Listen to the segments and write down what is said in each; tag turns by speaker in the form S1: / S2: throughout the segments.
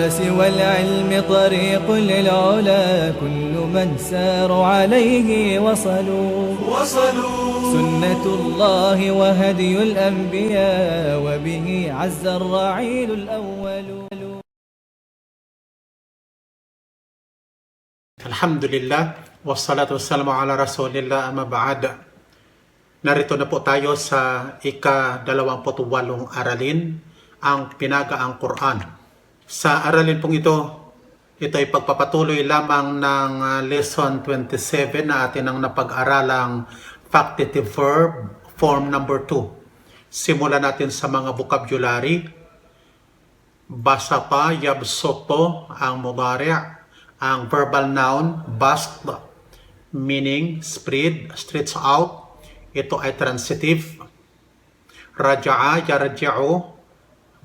S1: والعلم طريق للعلا كل من ساروا عليه وصلوا سنة الله وهدي الأنبياء وبه عز الرعيل الأول.
S2: Alhamdulillah, wassalatu wassalamu ala rasulillah, amma ba'd. Narito na po tayo sa ika-28 aralin, ang pinagaang Quran. Sa aralin pong ito ay pagpapatuloy lamang ng lesson 27 na atin ang napag-aralang factitive verb, form number 2. Simulan natin sa mga vocabulary. Basata, yabsoto, ang mudari'. Ang verbal noun, bast, meaning spread, stretch out. Ito ay transitive. Raja'a, yarji'u,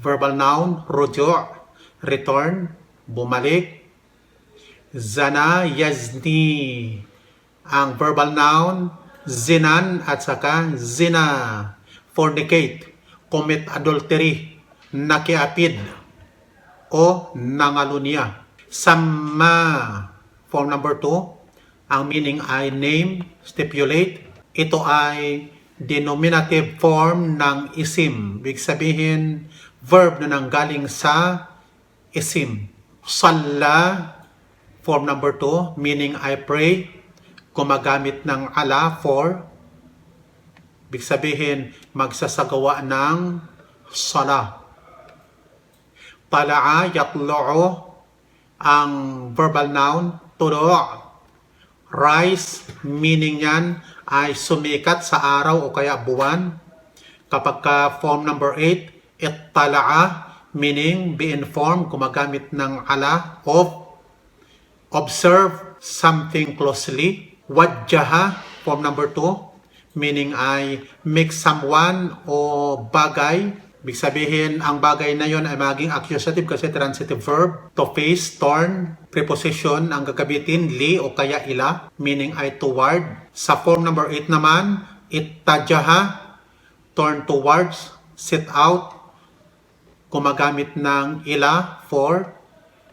S2: verbal noun, ruju', return, bumalik. Zana, yazni, ang verbal noun, zinan at saka zina, fornicate, commit adultery, nakiapid, o nangalunya. Sama, form number 2, ang meaning ay name, stipulate. Ito ay denominative form ng isim. Ibig sabihin, verb na nanggaling sa isim. Salla, form number 2, meaning I pray. Gumagamit ng ala for. Ibig sabihin, magsasagawa ng sala. Tala'a, yatlu'u, ang verbal noun, tulu'. Rise, meaning yan ay sumikat sa araw o kaya buwan. Kapag ka form number 8, ittala'a, meaning be informed, gumagamit ng ala of. Observe something closely. Wajjaha, form number 2, meaning ay make someone o bagay. Ibig sabihin, ang bagay na yon ay maging accusative kasi transitive verb. To face, turn, preposition, ang gagamitin, li o kaya ila, meaning ay toward. Sa form number 8 naman, ittajaha, turn towards, sit out, gumagamit ng ila, for.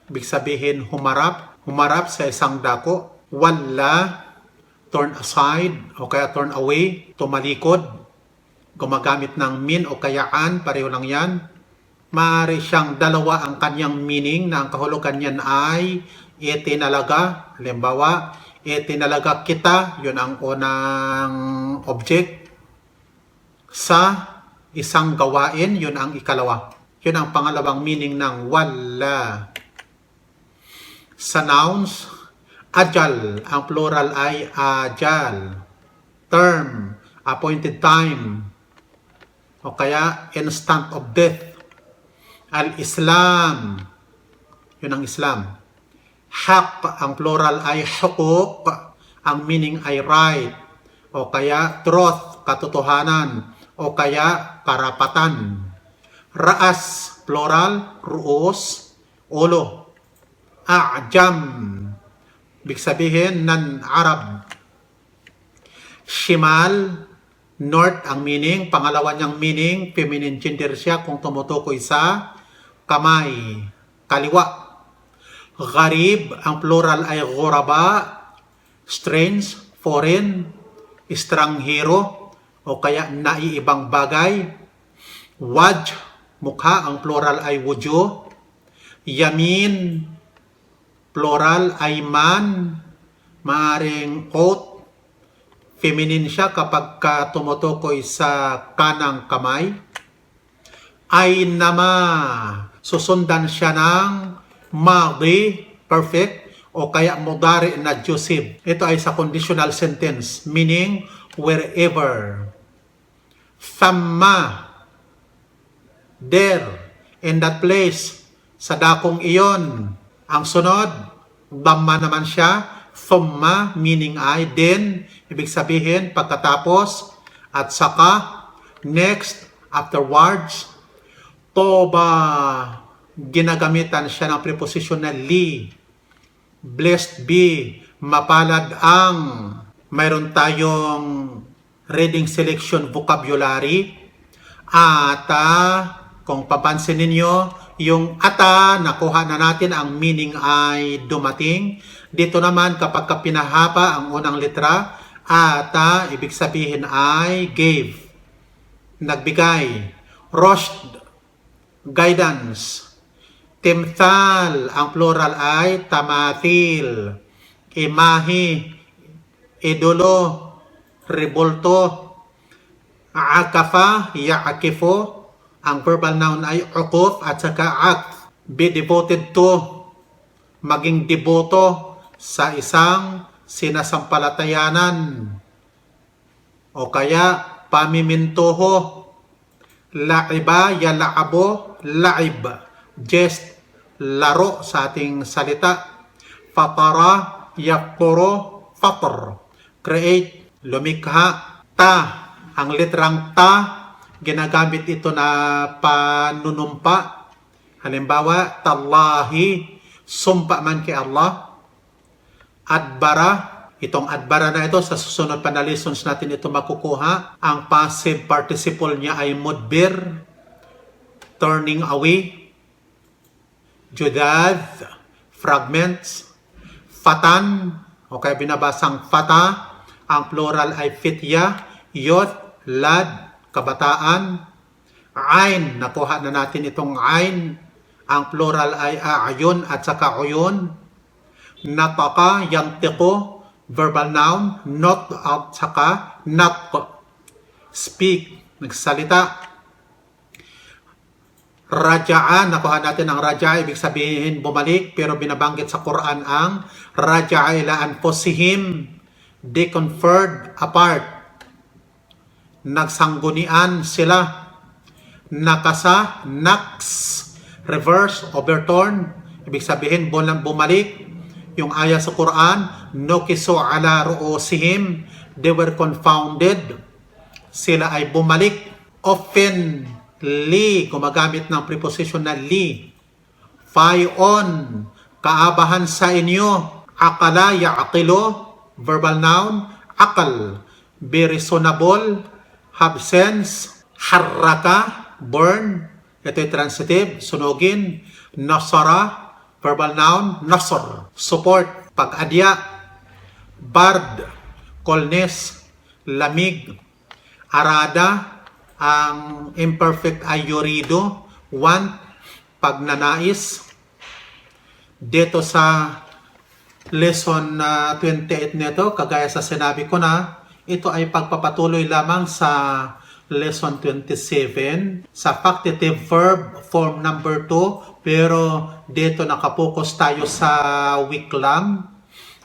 S2: Ibig sabihin, humarap sa isang dako. Walla, turn aside o kaya turn away, tumalikod. Gumagamit ng min o kayaan, pareho lang yan. Maaari siyang dalawa ang kanyang meaning na ang kahulugan niyan ay itinalaga. Halimbawa, itinalaga kita, yun ang unang object. Sa isang gawain, yun ang ikalawa. Yun ang pangalawang meaning ng wala. Sa nouns, ajal, ang plural ay ajal. Term, appointed time, o kaya instant of death. Al-Islam, yun ang Islam. Haq, ang plural ay hukuk, ang meaning ay right, o kaya truth, katotohanan, o kaya karapatan. Raas, plural, ruos, ulo. A'jam, ibig sabihin ng Arab. Shimal, north ang meaning. Pangalawa niyang meaning, feminine gender siya kung tumutukoy sa kamay, kaliwa. Gharib, ang plural ay ghuraba, strange, foreign, estranghero, o kaya naiibang bagay. Wajh, mukha, ang plural ay wujuh. Yamin, plural ay man, maaring coat. Feminine siya kapag tumutukoy sa kanang kamay. Ay nama, susundan siya ng madi, perfect, o kaya mudari na jusive. Ito ay sa conditional sentence, meaning wherever. Thamma, there, in that place, sa dakong iyon. Ang sunod, dhamma naman siya, thumma, meaning ay, then, ibig sabihin, pagkatapos, at saka, next, afterwards. Toba, ginagamitan siya ng preposition na li. Blessed be, mapalad ang. Mayroon tayong reading selection vocabulary. Ata, Kung papansin ninyo, yung ata, nakuha na natin, ang meaning ay dumating. Dito naman, kapag pinahaba ang unang litra, ata, ibig sabihin ay gave, nagbigay. Roshd, guidance. Timthal, ang plural ay tamathil. Imahi, idolo, rebulto. Akafa, ya'akifo. Ang verbal noun ay uquf at saka aqf. Be devoted to, maging deboto sa isang sinasampalatayanan. O kaya, pamimintoho. La'iba, yala'abo, la'ib. Jest, laro sa ating salita. Fatara, yakpuro, fatr. Create, lumikha. Ta, ang literang ta, ginagamit ito na panunumpa. Halimbawa, tallahi, sumpa man kay Allah. Adbara, itong adbara na ito, sa susunod pa na lessons natin ito makukuha. Ang passive participle niya ay mudbir, turning away. Judad, fragments. Fatan, o kaya binabasang fata. Ang plural ay fitya. Youth, lad, kabataan. Ain, nakuha na natin itong ain. Ang plural ay ayun at saka uyun. Nataka, yantiko, verbal noun. Not at saka nat, speak, nagsalita. Raja'a, nakuha natin ang raja'a, ibig sabihin bumalik, pero binabanggit sa Quran ang raja'a ila anfusihim, they conferred apart. Nagsanggunian sila. Nakasa, naks, reverse, overturn, ibig sabihin bumalik. Yung aya sa Quran, nukisu ala ru'usihim, they were confounded, sila ay bumalik. Often, li, gumagamit ng preposition na li. Fayon, kaabahan sa inyo. Akala, ya'akilo, verbal noun. Akal, be reasonable. Have sense. Harraka, burn. Ito'y transitive, sunugin. Nasara, verbal noun. Nasr, support, pag-adya. Bard, coolness, lamig. Arada, ang imperfect ay yurido, want, pagnanais. Dito sa lesson 28 nito, kagaya sa sinabi ko na, ito ay pagpapatuloy lamang sa lesson 27 sa factitive verb form number 2, pero dito nakapokus tayo sa wiklam.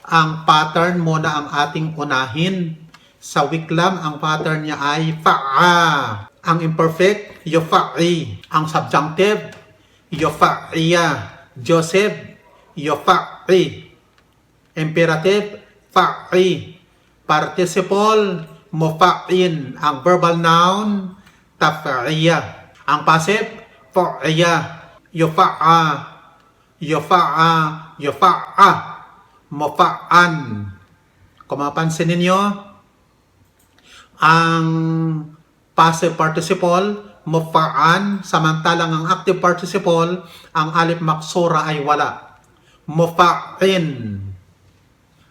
S2: Ang pattern muna ang ating unahin. Sa wiklam, ang pattern niya ay fa'a. Ang imperfect, yufa'i. Ang subjunctive, yufa'iya. Joseph, yufa'i. Imperative, fa'i. Participle, mufa'in. Ang verbal noun, taf'iya. Ang passive, fu'iya. Yufa'a. Yufa'a. Yufa'a. Mufa'an. Kung mapansin ninyo, ang passive participle, mufa'an, samantalang ang active participle, ang alif maksura ay wala. Mufa'in.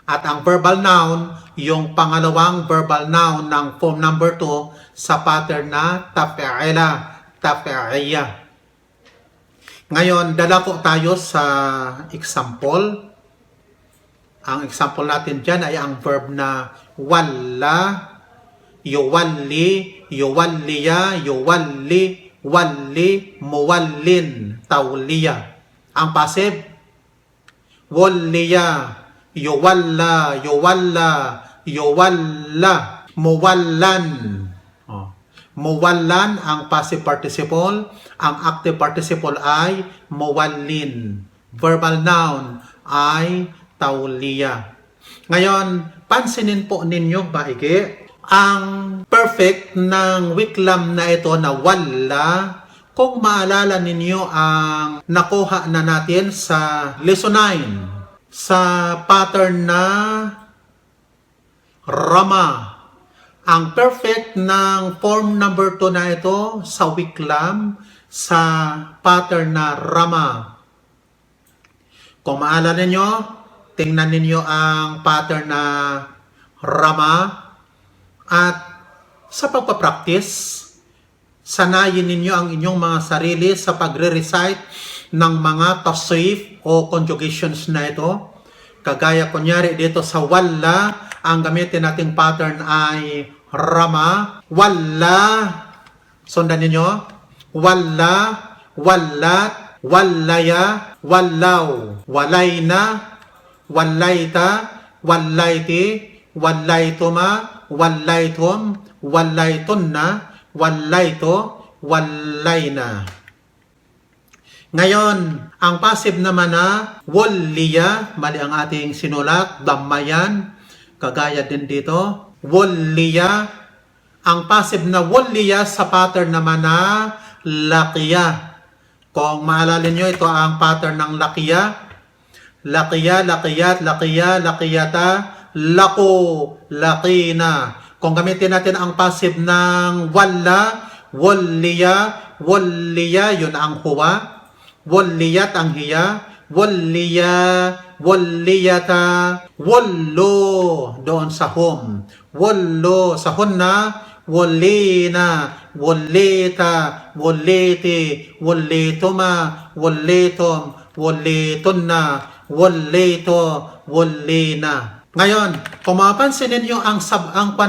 S2: At ang verbal noun, yung pangalawang verbal noun ng form number 2 sa pattern na taf'ila, taf'iya. Ngayon, dadako tayo sa example. Ang example natin dyan ay ang verb na walla, yuwalli, yuwalliya, yuwalli, walli, muwallin, tawliya. Ang passive, walliya, yuwalla, yuwalla, yuwalla, muwallan. Muwallan ang passive participle. Ang active participle ay muwallin. Verbal noun ay tawliya. Ngayon, pansinin po ninyo baigi, ang perfect ng wiklam na ito na walla, kung maalala ninyo ang nakuha na natin sa lesson 9, sa pattern na rama. Ang perfect ng form number 2 na ito sa wiklam, sa pattern na Rama. Kung maalala ninyo, tingnan ninyo ang pattern na Rama at sa pagpapractice, sanayin ninyo ang inyong mga sarili sa pagre-recite ng mga tasrif o conjugations na ito. Kagaya kunyari dito sa walla, ang gamitin nating pattern ay Rama. Walla, sundan ninyo. Walla, wallat, wallaya, wallaw, walayna, wallayta, wallayti, wallaytuma, wallaytum, wallaytunna, wallayto, wallayna. Ngayon, ang passive naman na walliya, mali ang ating sinulat, damayan, kagaya din dito, walliya. Ang passive na walliya sa pattern naman na laqiya. Kung maalala nyo, ito ang pattern ng laqiya. Laqiya, laqiyat, laqiya, laqiyata, lako, laqina. Kung gamitin natin ang passive ng walla, walliya, walliya, yun ang huwa. Walliyat ang hiya, walliya, walliyata, wallo, doon sa hum. Wallo, sa hunna, wallina, wallita, walliti, wallituma, wallitum, wallitunna, wallito, wallina. Ngayon, kung mapansin ninyo ang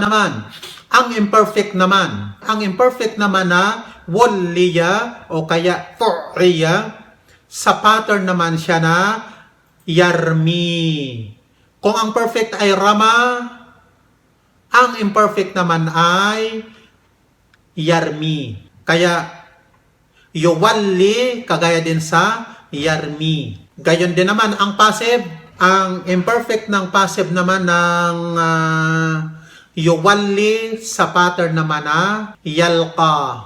S2: naman, ang imperfect naman na walliya o kaya tu'riya, sa pattern naman siya na yarmi. Kung ang perfect ay Rama, ang imperfect naman ay yarmi. Kaya yuwalli, kagaya din sa yarmi. Gayon din naman ang passive. Ang imperfect ng passive naman ng yuwalli sa pattern naman na yalqa.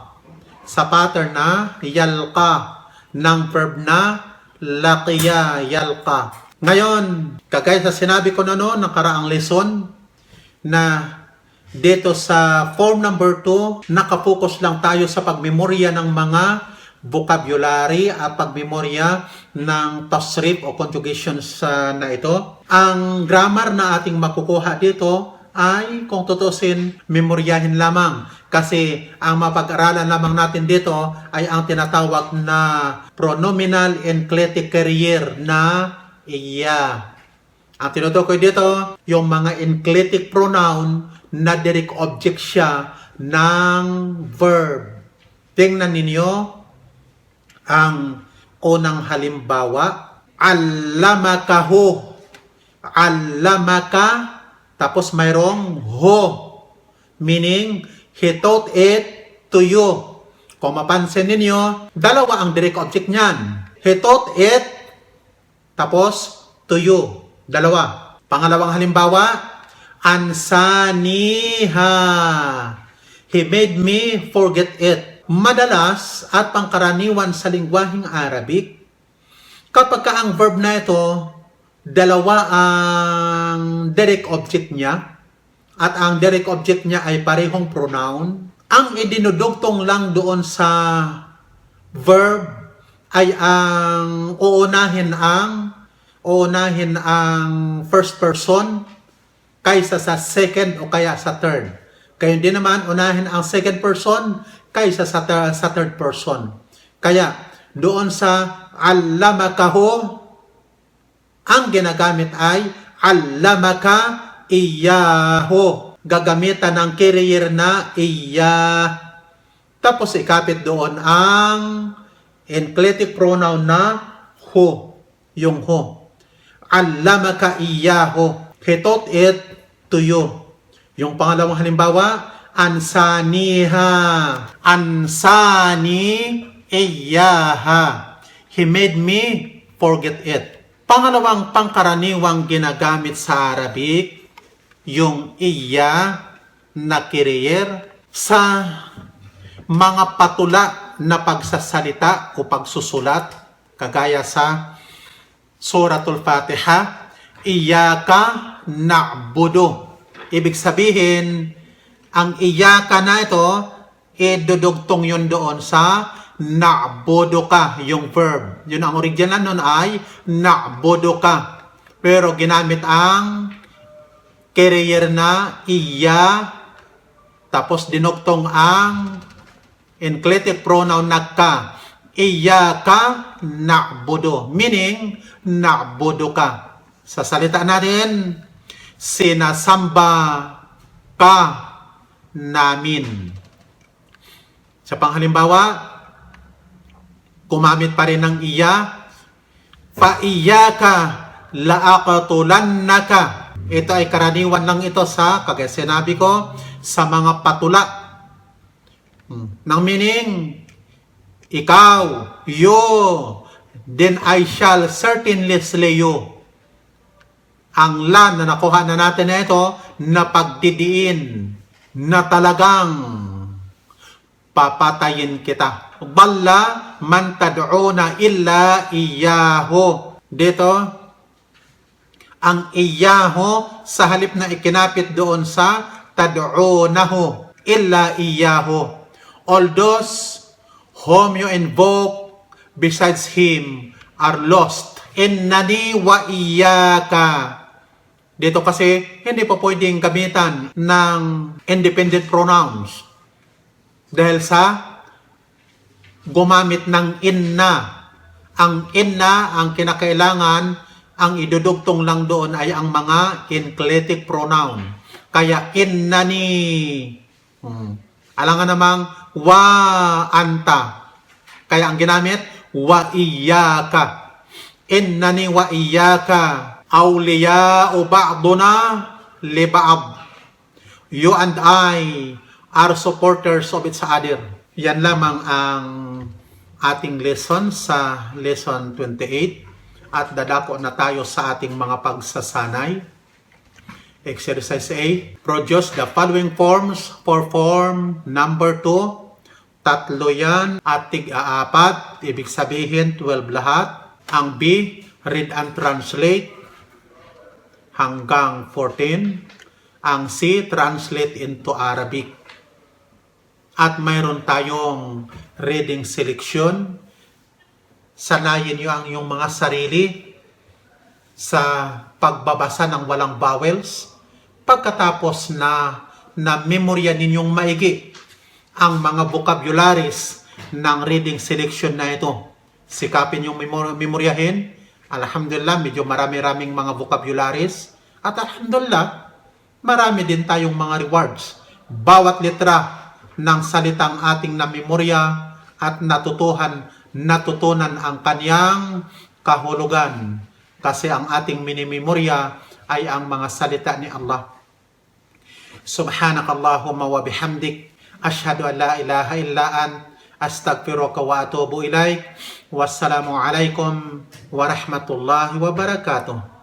S2: Sa pattern na yalqa ng verb na laqiya, yalqa. Ngayon, kagaya sa sinabi ko na noon, nakaraang lesson, na dito sa form number 2, nakapokus lang tayo sa pagmemorya ng mga vocabulary at pagmemorya ng tasrif o conjugations na ito. Ang grammar na ating makukuha dito ay, kung tutusin, memoryahin lamang. Kasi ang mapag-aralan lamang natin dito ay ang tinatawag na pronominal enclitic carrier na iya. Ang tinutukoy dito, yung mga enclitic pronoun na direct object siya ng verb. Tingnan ninyo ang unang halimbawa. Allamakahu. Allamaka. Tapos mayroong ho. Meaning, he taught it to you. Kung mapansin ninyo, dalawa ang direct object niyan. He taught it, tapos to you. Dalawa. Pangalawang halimbawa, ansaniha. He made me forget it. Madalas at pangkaraniwan sa lingwaheng Arabic, kapag ka ang verb na ito, dalawa ang direct object niya, at ang direct object niya ay parehong pronoun, ang idinudugtong lang doon sa verb ay ang uunahin ang first person kaysa sa second o kaya sa third. Kaya hindi naman unahin ang second person kaysa sa third person. Kaya doon sa allamakahu, ang ginagamit ay allamaka iyahu. Gagamitan ng carrier na iya. Tapos ikapit doon ang enclitic pronoun na hu. Yung hu. Allamaka iyahu. He taught it to you. Yung pangalawang halimbawa, ansaniha. Ansani iyaha. He made me forget it. Pangalawang pangkaraniwang ginagamit sa Arabic, yung iya na carrier sa mga patula na pagsasalita o pagsusulat, kagaya sa Suratul Fatiha, Iyaka na'budu. Ibig sabihin, ang iyaka na ito, idudugtong yun doon sa na'buduka yung verb. Yun ang original nun ay na'buduka. Pero ginamit ang carrier na iya, tapos dinuktong ang inclitic pronoun na ka. Iyaka na'budu, meaning na'buduka. Sa salita natin, sinasamba ka namin. Sa panghalimbawa, gumamit pa rin ng iya, fa iyaka laaqatulannaka. Ito ay karaniwan lang ito sa, kagaya sinabi ko, sa mga patula. Nang meaning, ikaw, you, then I shall certainly slay you. Ang la na nakuha na natin na ito, na pagdidiin, na talagang papatayin kita. Balla man tad'una illa iyahu. Dito, ang iyahu sa halip na ikinapit doon sa tad'unahu, illa iyahu. All those whom you invoke besides him are lost. Innani wa iyaka. Dito kasi, hindi pa pwedeng gamitan ng independent pronouns. Dahil sa gumamit ng inna. Ang inna, ang kinakailangan, ang idudugtong lang doon ay ang mga inclitic pronoun. Kaya innani. Alangan namang wa anta. Kaya ang ginamit, wa iyaka. Innani wa iyaka. Awliya'u ba'duna li ba'd. You and I are supporters of each other. Yan lamang ang ating lesson sa lesson 28 at dadako na tayo sa ating mga pagsasanay. Exercise A. Produce the following forms for form number 2. Tatlo yan at tig-apat. Ibig sabihin 12 lahat. Ang B. Read and translate hanggang 14. Ang C. Translate into Arabic. At mayroon tayong reading selection. Sanayin niyo ang iyong mga sarili sa pagbabasa ng walang vowels. Pagkatapos na memorya ninyong maigi ang mga vocabularies ng reading selection na ito. Sikapin yung memoryahin. Alhamdulillah, medyo marami-raming mga vocabularies. At alhamdulillah, marami din tayong mga rewards. Bawat litra ng salitang ating namemorya at natutunan ang kaniyang kahulugan. Kasi ang ating minimemorya ay ang mga salita ni Allah. Subhanakallahumma wa bihamdik. Ashhadu an la ilaha illa ant. Astaghfiruka wa atubu ilaik. Wassalamu alaikum warahmatullahi wabarakatuh.